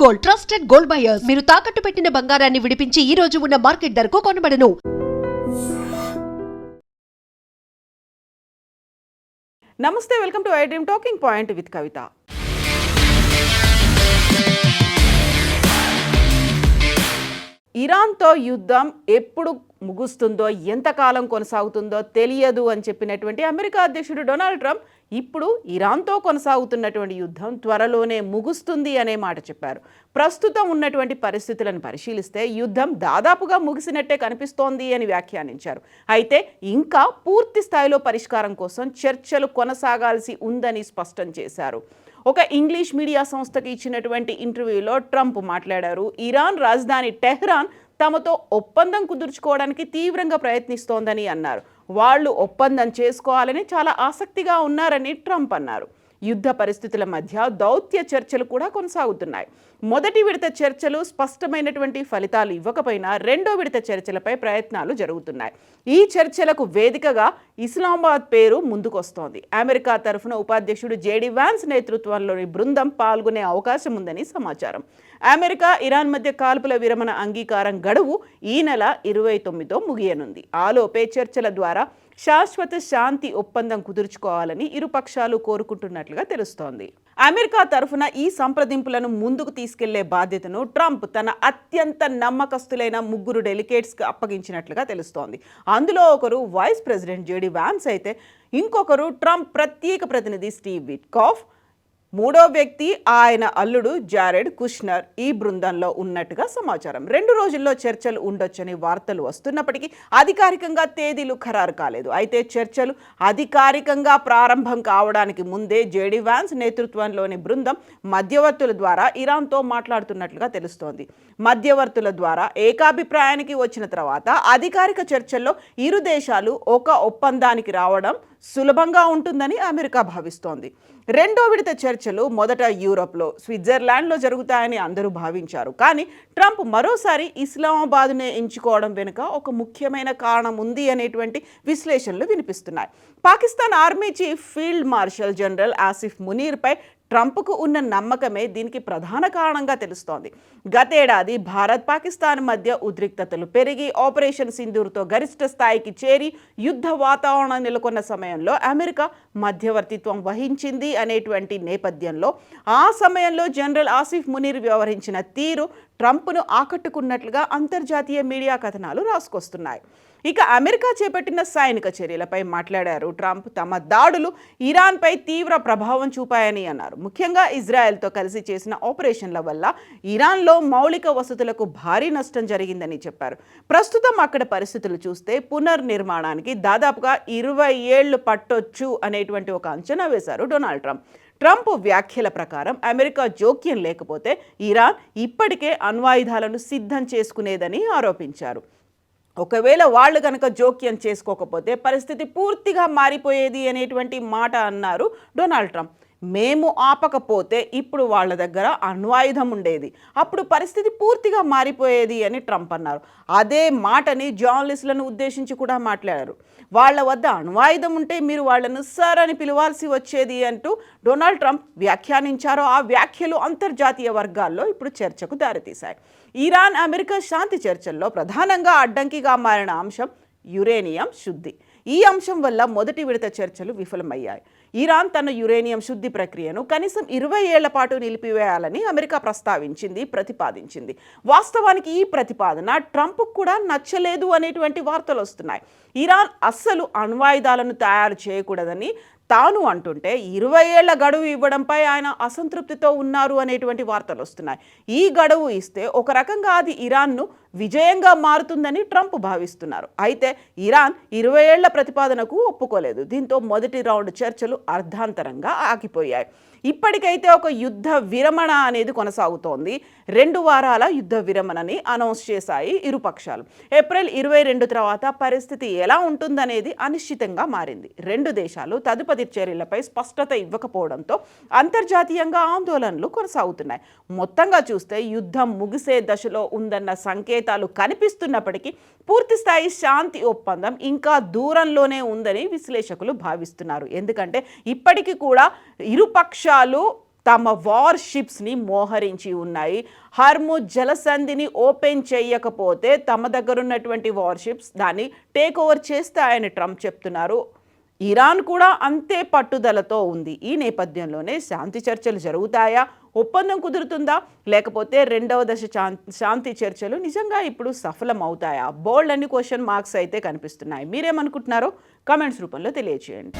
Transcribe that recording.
Gold, trusted gold buyers. మీరు తాకట్టు పెట్టిన బంగారాన్ని విడిపించి ఈ రోజు ఉన్న మార్కెట్ ధరకు కొనబడను. నమస్తే, welcome to I dream talking point with Kavitha. ఇరాన్తో యుద్ధం ఎప్పుడు ముగుస్తుందో, ఎంతకాలం కొనసాగుతుందో తెలియదు అని చెప్పినటువంటి అమెరికా అధ్యక్షుడు డొనాల్డ్ ట్రంప్ ఇప్పుడు ఇరాన్తో కొనసాగుతున్నటువంటి యుద్ధం త్వరలోనే ముగుస్తుంది అనే మాట చెప్పారు. ప్రస్తుతం ఉన్నటువంటి పరిస్థితులను పరిశీలిస్తే యుద్ధం దాదాపుగా ముగిసినట్టే కనిపిస్తోంది అని వ్యాఖ్యానించారు. అయితే ఇంకా పూర్తి స్థాయిలో పరిష్కారం కోసం చర్చలు కొనసాగాల్సి ఉందని స్పష్టం చేశారు. ఒక ఇంగ్లీష్ మీడియా సంస్థకి ఇచ్చినటువంటి ఇంటర్వ్యూలో ట్రంప్ మాట్లాడారు. ఇరాన్ రాజధాని టెహ్రాన్ తమతో ఒప్పందం కుదుర్చుకోవడానికి తీవ్రంగా ప్రయత్నిస్తోందని అన్నారు. వాళ్ళు ఒప్పందం చేసుకోవాలని చాలా ఆసక్తిగా ఉన్నారని ట్రంప్ అన్నారు. యుద్ధ పరిస్థితుల మధ్య దౌత్య చర్చలు కూడా కొనసాగుతున్నాయి. మొదటి విడత చర్చలు స్పష్టమైనటువంటి ఫలితాలు ఇవ్వకపోయినా రెండో విడత చర్చలపై ప్రయత్నాలు జరుగుతున్నాయి. ఈ చర్చలకు వేదికగా ఇస్లామాబాద్ పేరు ముందుకొస్తోంది. అమెరికా తరఫున ఉపాధ్యక్షుడు జేడీ వాన్స్ నేతృత్వంలోని బృందం పాల్గొనే అవకాశం ఉందని సమాచారం. అమెరికా ఇరాన్ మధ్య కాల్పుల విరమణ అంగీకారం గడువు ఈ నెల 29తో ముగియనుంది. ఆలోపే చర్చల ద్వారా శాశ్వత శాంతి ఒప్పందం కుదుర్చుకోవాలని ఇరు పక్షాలు కోరుకుంటున్నట్లుగా తెలుస్తోంది. అమెరికా తరఫున ఈ సంప్రదింపులను ముందుకు తీసుకెళ్లే బాధ్యతను ట్రంప్ తన అత్యంత నమ్మకస్తులైన 3 డెలిగేట్స్కి అప్పగించినట్లుగా తెలుస్తోంది. అందులో ఒకరు వైస్ ప్రెసిడెంట్ జేడీ వాన్స్ అయితే ఇంకొకరు ట్రంప్ ప్రత్యేక ప్రతినిధి స్టీవ్ విట్కాఫ్, మూడో వ్యక్తి ఆయన అల్లుడు జారెడ్ కుష్నర్ ఈ బృందంలో ఉన్నట్టుగా సమాచారం. 2 రోజుల్లో చర్చలు ఉండొచ్చని వార్తలు వస్తున్నప్పటికీ అధికారికంగా తేదీలు ఖరారు కాలేదు. అయితే చర్చలు అధికారికంగా ప్రారంభం కావడానికి ముందే జేడీ వాన్స్ నేతృత్వంలోని బృందం మధ్యవర్తుల ద్వారా ఇరాన్తో మాట్లాడుతున్నట్లుగా తెలుస్తోంది. మధ్యవర్తుల ద్వారా ఏకాభిప్రాయానికి వచ్చిన తర్వాత అధికారిక చర్చల్లో ఇరు దేశాలు ఒక ఒప్పందానికి రావడం సులభంగా ఉంటుందని అమెరికా భావిస్తోంది. రెండో విడత చర్చలు మొదట యూరోప్లో స్విట్జర్లాండ్లో జరుగుతాయని అందరూ భావించారు. కానీ ట్రంప్ మరోసారి ఇస్లామాబాద్నే ఎంచుకోవడం వెనుక ఒక ముఖ్యమైన కారణం ఉంది అనేటువంటి విశ్లేషణలు వినిపిస్తున్నాయి. Pakistan army chief field marshal general Asif మునీర్పై ట్రంప్కు ఉన్న నమ్మకమే దీనికి ప్రధాన కారణంగా తెలుస్తోంది. గతేడాది భారత్ పాకిస్తాన్ మధ్య ఉద్రిక్తతలు పెరిగి ఆపరేషన్ సింధూర్తో గరిష్ట స్థాయికి చేరి యుద్ధ వాతావరణం నెలకొన్న సమయంలో అమెరికా మధ్యవర్తిత్వం వహించింది అనేటువంటి నేపథ్యంలో ఆ సమయంలో జనరల్ ఆసిఫ్ మునీర్ వ్యవహరించిన తీరు ట్రంప్ను ఆకట్టుకున్నట్లుగా అంతర్జాతీయ మీడియా కథనాలు రాసుకొస్తున్నాయి. ఇక అమెరికా చేపట్టిన సైనిక చర్యలపై మాట్లాడారు ట్రంప్. తమ దాడులు ఇరాన్పై తీవ్ర ప్రభావం చూపాయని అన్నారు. ముఖ్యంగా ఇజ్రాయెల్తో కలిసి చేసిన ఆపరేషన్ల వల్ల ఇరాన్లో మౌలిక వసతులకు భారీ నష్టం జరిగిందని చెప్పారు. ప్రస్తుతం అక్కడ పరిస్థితులు చూస్తే పునర్నిర్మాణానికి దాదాపుగా 20 ఏళ్లు పట్టొచ్చు అనేటువంటి ఒక అంచనా వేశారు డొనాల్డ్ ట్రంప్. ట్రంప్ వ్యాఖ్యల ప్రకారం అమెరికా జోక్యం లేకపోతే ఇరాన్ ఇప్పటికే అణ్వాయుధాలను సిద్ధం చేసుకునేదని ఆరోపించారు. ఒకవేళ వాళ్ళు కనుక జోక్యం చేసుకోకపోతే పరిస్థితి పూర్తిగా మారిపోయేది అనేటువంటి మాట అన్నారు డొనాల్డ్ ట్రంప్. మేము ఆపకపోతే ఇప్పుడు వాళ్ళ దగ్గర అణ్వాయుధం ఉండేది, అప్పుడు పరిస్థితి పూర్తిగా మారిపోయేది అని ట్రంప్ అన్నారు. అదే మాటని జర్నలిస్టులను ఉద్దేశించి కూడా మాట్లాడారు. వాళ్ళ వద్ద అణ్వాయుధం ఉంటే మీరు వాళ్ళను సార్ అని పిలవాల్సి వచ్చేది అంటూ డొనాల్డ్ ట్రంప్ వ్యాఖ్యానించారు. ఆ వ్యాఖ్యలు అంతర్జాతీయ వర్గాల్లో ఇప్పుడు చర్చకు దారితీశాయి. ఇరాన్ అమెరికా శాంతి చర్చల్లో ప్రధానంగా అడ్డంకిగా మారిన అంశం యురేనియం శుద్ధి. ఈ అంశం వల్ల మొదటి విడత చర్చలు విఫలమయ్యాయి. ఇరాన్ తన యురేనియం శుద్ధి ప్రక్రియను కనీసం 20 ఏళ్ల పాటు నిలిపివేయాలని అమెరికా ప్రతిపాదించింది. వాస్తవానికి ఈ ప్రతిపాదన ట్రంప్కు కూడా నచ్చలేదు అనేటువంటి వార్తలు వస్తున్నాయి. ఇరాన్ అస్సలు అణ్వాయుధాలను తయారు చేయకూడదని తాను అంటుంటే 20 ఏళ్ల గడువు ఇవ్వడంపై ఆయన అసంతృప్తితో ఉన్నారు అనేటువంటి వార్తలు వస్తున్నాయి. ఈ గడువు ఇస్తే ఒక రకంగా అది ఇరాన్ను విజయంగా మారుతుందని ట్రంప్ భావిస్తున్నారు. అయితే ఇరాన్ 20 ఏళ్ల ప్రతిపాదనకు ఒప్పుకోలేదు. దీంతో మొదటి రౌండ్ చర్చలు అర్ధాంతరంగా ఆగిపోయాయి. ఇప్పటికైతే ఒక యుద్ధ విరమణ అనేది కొనసాగుతోంది. 2 వారాల యుద్ధ విరమణని అనౌన్స్ చేశాయి ఇరు పక్షాలు. ఏప్రిల్ 22 తర్వాత పరిస్థితి ఎలా ఉంటుందనేది అనిశ్చితంగా మారింది. 2 దేశాలు తదుపరి చర్యలపై స్పష్టత ఇవ్వకపోవడంతో అంతర్జాతీయంగా ఆందోళనలు కొనసాగుతున్నాయి. మొత్తంగా చూస్తే యుద్ధం ముగిసే దశలో ఉందన్న సంకేతాలు కనిపిస్తున్నప్పటికీ పూర్తిస్థాయి శాంతి ఒప్పందం ఇంకా దూరంలోనే ఉందని విశ్లేషకులు భావిస్తున్నారు. ఎందుకంటే ఇప్పటికీ కూడా ఇరు పక్షాలు తమ వార్షిప్స్ని మోహరించి ఉన్నాయి. హర్ముజ్ జలసంధిని ఓపెన్ చేయకపోతే తమ దగ్గర ఉన్నటువంటి వార్షిప్స్ దాన్ని టేక్ ఓవర్ చేస్తాయని ట్రంప్ చెప్తున్నారు. ఇరాన్ కూడా అంతే పట్టుదలతో ఉంది. ఈ నేపథ్యంలోనే శాంతి చర్చలు జరుగుతాయా, ఒప్పందం కుదురుతుందా, లేకపోతే రెండవ దశ శాంతి చర్చలు నిజంగా ఇప్పుడు సఫలం అవుతాయా? బోల్డ్ అని క్వశ్చన్ మార్క్స్ అయితే కనిపిస్తున్నాయి. మీరేమనుకుంటున్నారో కామెంట్స్ రూపంలో తెలియజేయండి.